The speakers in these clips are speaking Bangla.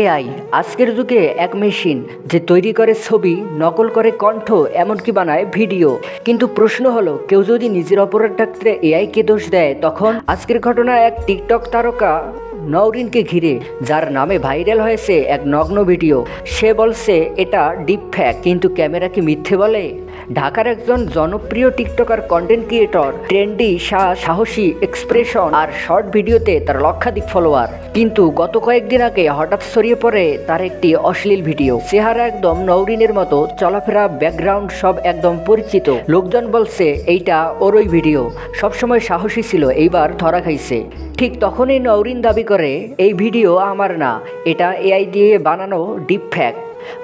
এআই আজকের যুগে এক মেশিন যে তৈরি করে ছবি, নকল করে কণ্ঠ, এমনকি বানায় ভিডিও। কিন্তু প্রশ্ন হলো, কেউ যদি নিজের অপরাধ ঢাকতে এআইকে দোষ দেয়, তখন আজকের ঘটনা এক টিকটক তারকা নওরিনকে ঘিরে, যার নামে ভাইরাল হয়েছে এক নগ্ন ভিডিও। সে বলছে এটা ডিপ ফ্যাক, কিন্তু ক্যামেরা কি মিথ্যে বলে? ঢাকার একজন জনপ্রিয় টিকটকার কন্টেন্ট ক্রিয়েটর, ট্রেন্ডি, সাহসী এক্সপ্রেশন আর শর্ট ভিডিওতে তার লক্ষাধিক ফলোয়ার। কিন্তু গত কয়েকদিন আগে হঠাৎ ছড়িয়ে পড়ে তার একটি অশ্লীল ভিডিও। চেহারা একদম নওরিনের মতো, চলাফেরা, ব্যাকগ্রাউন্ড সব একদম পরিচিত। লোকজন বলছে এইটা ওরই ভিডিও, সবসময় সাহসী ছিল, এইবার ধরা খাইছে। ঠিক তখনই নওরিন দাবি করে, এই ভিডিও আমার না, এটা এআই দিয়ে বানানো ডিপ ফ্যাক।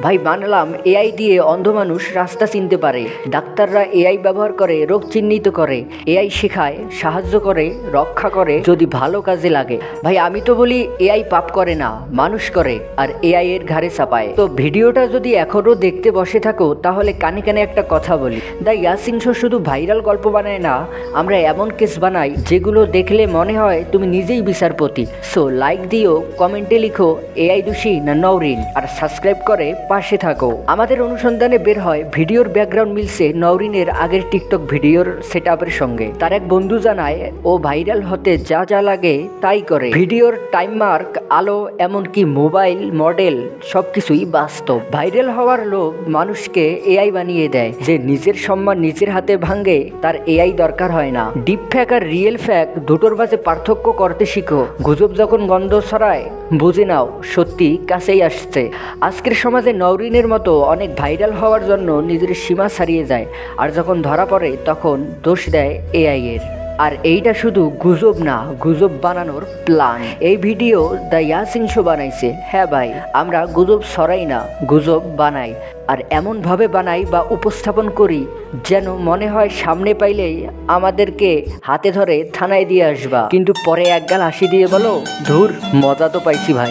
ভাই, বানালাম এআই দিয়ে অন্ধ মানুষ রাস্তা চিনতে পারে, ডাক্তাররা এআই ব্যবহার করে রোগ চিহ্নিত করে, এআই শেখায়, সাহায্য করে, রক্ষা করে, যদি ভালো কাজে লাগে। ভাই, আমি তো বলি এআই পাপ করে না, মানুষ করে, আর এআই এর ঘাড়ে চাপায়। তো ভিডিওটা যদি এখনও দেখতে বসে থাকো, তাহলে কানে কানে একটা কথা বলি, দ্য ইয়াসিন শো শুধু ভাইরাল গল্প বানায় না, আমরা এমন কেস বানাই যেগুলো দেখলে মনে হয় তুমি নিজেই বিচারপতি। সো লাইক দিও, কমেন্টে লিখো এআই দোষী না নওরিন, আর সাবস্ক্রাইব করে পাশে থাকো। আমাদের অনুসন্ধানে বের হয় ভিডিওর ব্যাকগ্রাউন্ড মিলছে নওরিনের আগের টিকটক ভিডিওর সেটআপের সঙ্গে। তার এক বন্ধু জানায় ও ভাইরাল হতে যা যা লাগে তাই করে। ভিডিওর টাইম মার্ক, আলো, এমনকি মোবাইল মডেল সবকিছুই বাস্তব। ভাইরাল হওয়ার লোভ মানুষকে এআই বানিয়ে দেয়। যে নিজের সম্মান নিজের হাতে ভাঙে, তার এআই দরকার হয় না। ডিপ ফ্যাক আর রিয়েল ফ্যাক দুটোর মাঝে পার্থক্য করতে শিখো। গুজব যখন গন্ধ ছড়ায়, বুঝে নাও সত্যি কাছেই আসছে। আজকের সমাজে নওরিনের মতো অনেক ভাইরাল হওয়ার জন্য নিজের সীমা ছাড়িয়ে যায়, আর যখন ধরা পড়ে তখন দোষ দেয় এআই এর। আর এইটা শুধু গুজব না, গুজব বানানোর প্ল্যান। এই ভিডিও দ্য ইয়াসিন শো বানাইছে। হ্যাঁ ভাই, আমরা গুজব ছড়াই না, গুজব বানাই, আর এমনভাবে বানাই বা উপস্থাপন করি যেন মনে হয় সামনে পাইলেই আমাদেরকে হাতে ধরে থানায় দিয়ে আসবা, কিন্তু পরে একগাল হাসি দিয়ে বলো, ধুর, মজা তো পাইছি ভাই।